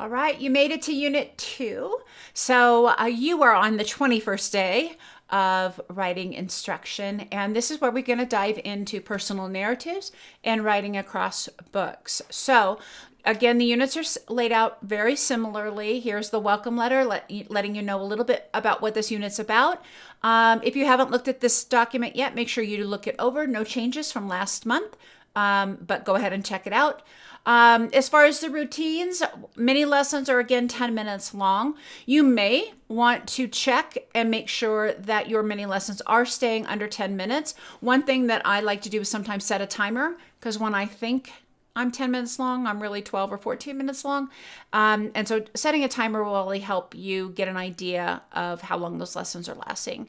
All right, you made it to Unit 2. So you are on the 21st day of writing instruction, and this is where we're going to dive into personal narratives and writing across books. So again, the units are laid out very similarly. Here's the welcome letter letting you know a little bit about what this unit's about. If you haven't looked at this document yet, make sure you look it over. No changes from last month, but go ahead and check it out. As far as the routines, mini lessons are again 10 minutes long. You may want to check and make sure that your mini lessons are staying under 10 minutes. One thing that I like to do is sometimes set a timer, because when I think I'm 10 minutes long, I'm really 12 or 14 minutes long. And so setting a timer will really help you get an idea of how long those lessons are lasting.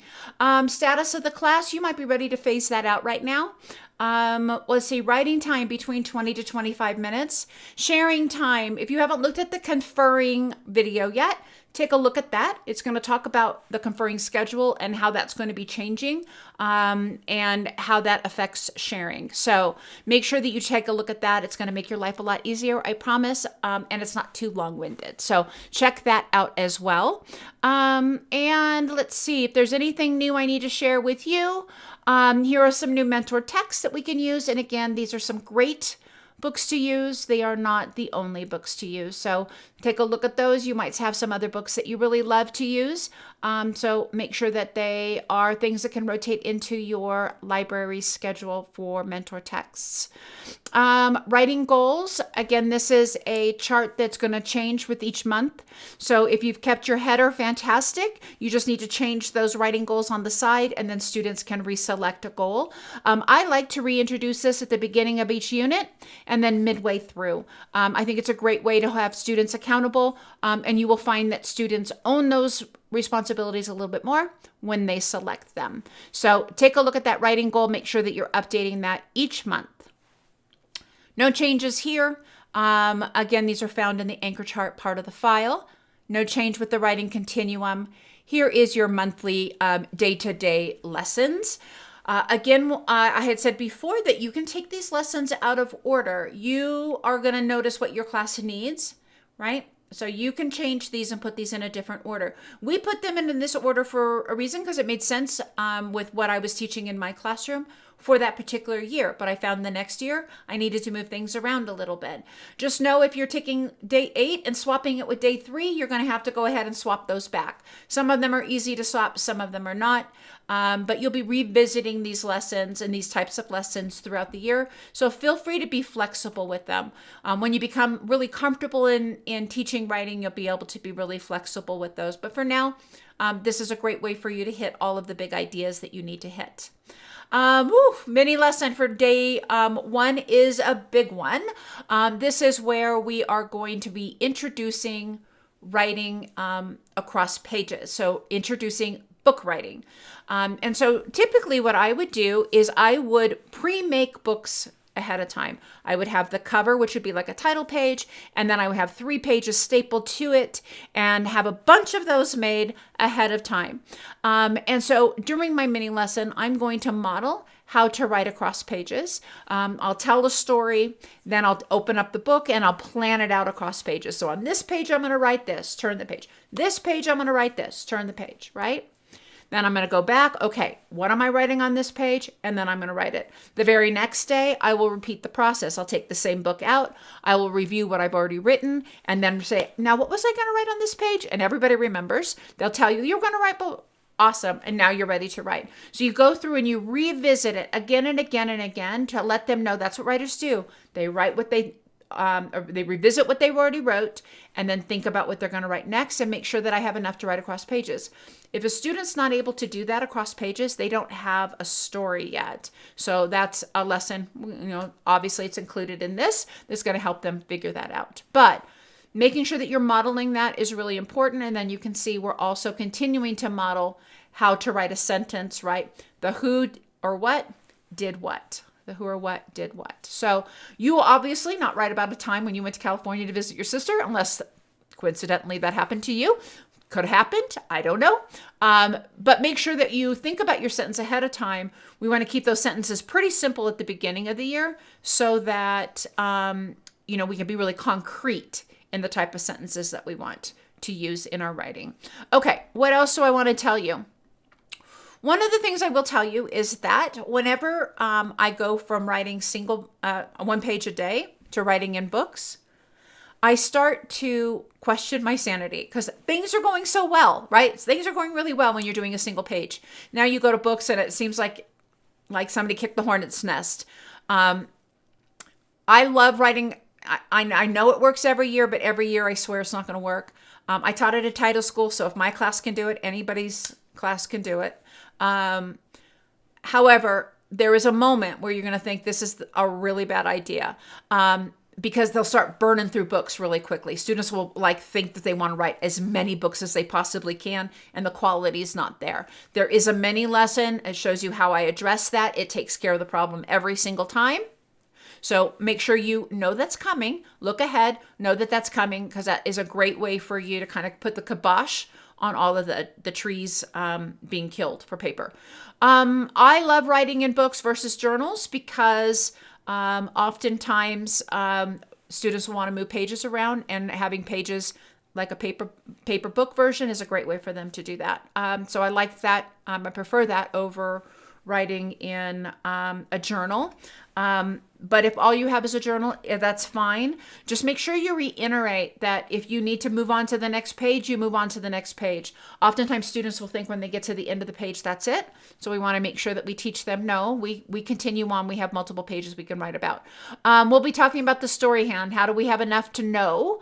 Status of the class, you might be ready to phase that out right now. Let's see, writing time between 20 to 25 minutes. Sharing time, if you haven't looked at the conferring video yet, take a look at that. It's going to talk about the conferring schedule and how that's going to be changing, and how that affects sharing. So make sure that you take a look at that. It's going to make your life a lot easier, I promise, and it's not too long-winded. So check that out as well. And let's see if there's anything new I need to share with you. Here are some new mentor texts that we can use. And again, these are some great books to use. They are not the only books to use. So take a look at those. You might have some other books that you really love to use. So make sure that they are things that can rotate into your library schedule for mentor texts. Writing goals. Again, this is a chart that's going to change with each month. So if you've kept your header, fantastic. You just need to change those writing goals on the side, and then students can reselect a goal. I like to reintroduce this at the beginning of each unit and then midway through. I think it's a great way to have students accountable, and you will find that students own those responsibilities a little bit more when they select them. So take a look at that writing goal. Make sure that you're updating that each month. No changes here. Again, these are found in the anchor chart part of the file. No change with the writing continuum. Here is your monthly day-to-day lessons. Again, I had said before that you can take these lessons out of order. You are going to notice what your class needs, right? So you can change these and put these in a different order. We put them in this order for a reason, because it made sense with what I was teaching in my classroom for that particular year. But I found the next year I needed to move things around a little bit. Just know if you're taking day 8 and swapping it with day 3, you're going to have to go ahead and swap those back. Some of them are easy to swap, some of them are not. But you'll be revisiting these lessons and these types of lessons throughout the year. So feel free to be flexible with them. When you become really comfortable in teaching writing, you'll be able to be really flexible with those. But for now, this is a great way for you to hit all of the big ideas that you need to hit. Mini lesson for day 1 is a big one. This is where we are going to be introducing writing across pages. So introducing book writing. And so typically what I would do is I would pre-make books ahead of time. I would have the cover, which would be like a title page, and then I would have 3 pages stapled to it and have a bunch of those made ahead of time. And so during my mini lesson, I'm going to model how to write across pages. I'll tell a story, then I'll open up the book and I'll plan it out across pages. So on this page, I'm going to write this, turn the page. This page, I'm going to write this, turn the page, right? Then I'm going to go back. Okay, what am I writing on this page? And then I'm going to write it. The very next day, I will repeat the process. I'll take the same book out. I will review what I've already written and then say, now what was I going to write on this page? And everybody remembers. They'll tell you, you're going to write book. Awesome. And now you're ready to write. So you go through and you revisit it again and again and again to let them know that's what writers do. They write what or they revisit what they already wrote and then think about what they're going to write next and make sure that I have enough to write across pages. If a student's not able to do that across pages, they don't have a story yet. So that's a lesson, obviously it's included in this. That's going to help them figure that out. But making sure that you're modeling that is really important. And then you can see we're also continuing to model how to write a sentence, right? The who or what did what. The who or what did what. So you will obviously not write about a time when you went to California to visit your sister, unless coincidentally that happened to you. Could have happened. I don't know. But make sure that you think about your sentence ahead of time. We want to keep those sentences pretty simple at the beginning of the year so that, we can be really concrete and the type of sentences that we want to use in our writing. Okay, what else do I want to tell you? One of the things I will tell you is that whenever I go from writing one page a day to writing in books, I start to question my sanity because things are going so well, right? Things are going really well when you're doing a single page. Now you go to books and it seems like somebody kicked the hornet's nest. I love writing. I know it works every year, but every year I swear it's not going to work. I taught at a title school, so if my class can do it, anybody's class can do it. However, there is a moment where you're going to think this is a really bad idea, because they'll start burning through books really quickly. Students will think that they want to write as many books as they possibly can, and the quality is not there. There is a mini lesson. It shows you how I address that. It takes care of the problem every single time. So make sure you know that's coming. Look ahead, know that that's coming, because that is a great way for you to kind of put the kibosh on all of the trees being killed for paper. I love writing in books versus journals because oftentimes students want to move pages around, and having pages like a paper book version is a great way for them to do that. So I like that. I prefer that over writing in a journal. But if all you have is a journal, that's fine. Just make sure you reiterate that if you need to move on to the next page, you move on to the next page. Oftentimes students will think when they get to the end of the page, that's it. So we want to make sure that we teach them, no, we continue on. We have multiple pages we can write about. We'll be talking about the story hand. How do we have enough to know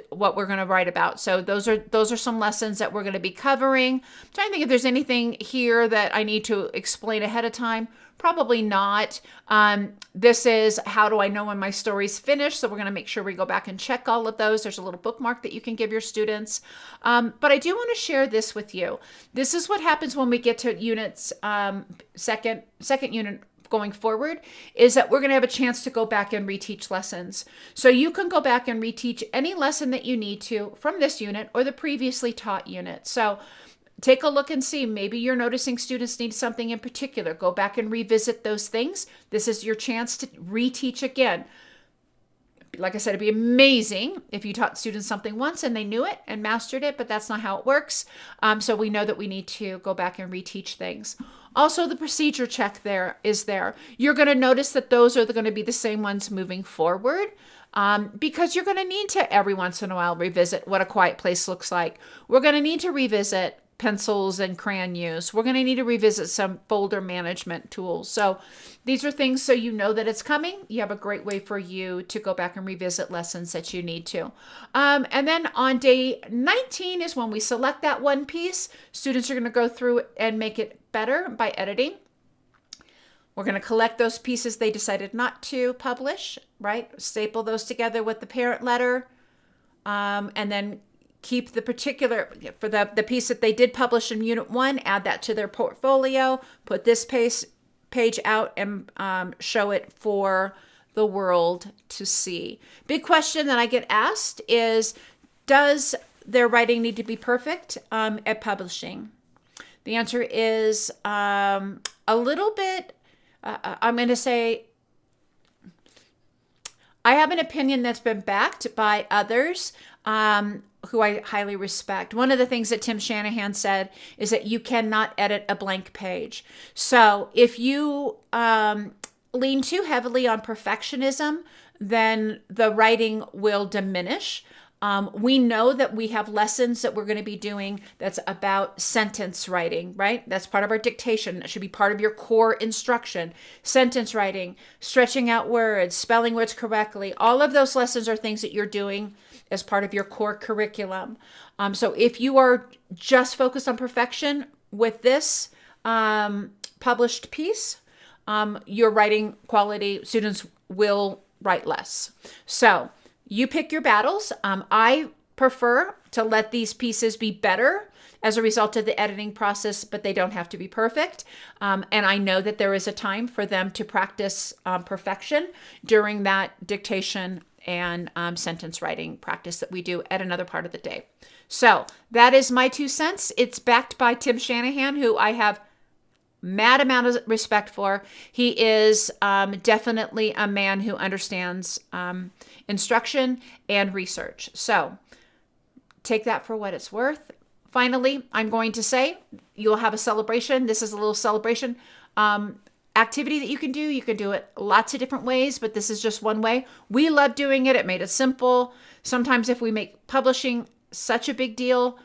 what we're going to write about? So those are some lessons that we're going to be covering. I'm trying to think if there's anything here that I need to explain ahead of time. Probably not. This is how do I know when my story's finished? So we're going to make sure we go back and check all of those. There's a little bookmark that you can give your students. But I do want to share this with you. This is what happens when we get to units, second unit going forward, is that we're going to have a chance to go back and reteach lessons. So you can go back and reteach any lesson that you need to from this unit or the previously taught unit. So take a look and see, maybe you're noticing students need something in particular. Go back and revisit those things. This is your chance to reteach again. Like I said, it'd be amazing if you taught students something once and they knew it and mastered it, but that's not how it works. So we know that we need to go back and reteach things. Also, the procedure check is there. You're going to notice that those are going to be the same ones moving forward, because you're going to need to every once in a while revisit what a quiet place looks like. We're going to need to revisit pencils and crayon use. We're going to need to revisit some folder management tools. So these are things so you know that it's coming. You have a great way for you to go back and revisit lessons that you need to. And then on day 19 is when we select that one piece. Students are going to go through and make it better by editing. We're going to collect those pieces they decided not to publish, right? Staple those together with the parent letter, and then keep the particular, for the piece that they did publish in Unit 1, add that to their portfolio, put this page out and show it for the world to see. Big question that I get asked is, does their writing need to be perfect at publishing? The answer is a little bit, I'm going to say, I have an opinion that's been backed by others who I highly respect. One of the things that Tim Shanahan said is that you cannot edit a blank page. So if you lean too heavily on perfectionism, then the writing will diminish. We know that we have lessons that we're going to be doing that's about sentence writing, right? That's part of our dictation. That should be part of your core instruction. Sentence writing, stretching out words, spelling words correctly. All of those lessons are things that you're doing as part of your core curriculum. So if you are just focused on perfection with this published piece, your writing quality, students will write less. So you pick your battles. I prefer to let these pieces be better as a result of the editing process, but they don't have to be perfect. And I know that there is a time for them to practice perfection during that dictation and sentence writing practice that we do at another part of the day. So that is my 2 cents. It's backed by Tim Shanahan, who I have mad amount of respect for. He is definitely a man who understands instruction and research. So take that for what it's worth. Finally, I'm going to say you'll have a celebration. This is a little celebration activity that you can do. You can do it lots of different ways, but this is just one way. We love doing it. It made it simple. Sometimes if we make publishing such a big deal,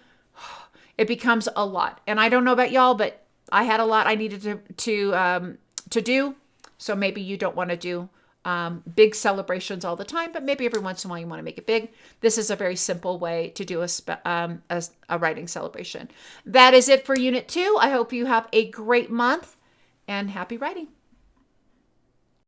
it becomes a lot. And I don't know about y'all, but I had a lot I needed to do. So maybe you don't want to do big celebrations all the time, but maybe every once in a while you want to make it big. This is a very simple way to do a writing celebration. That is it for Unit 2. I hope you have a great month and happy writing.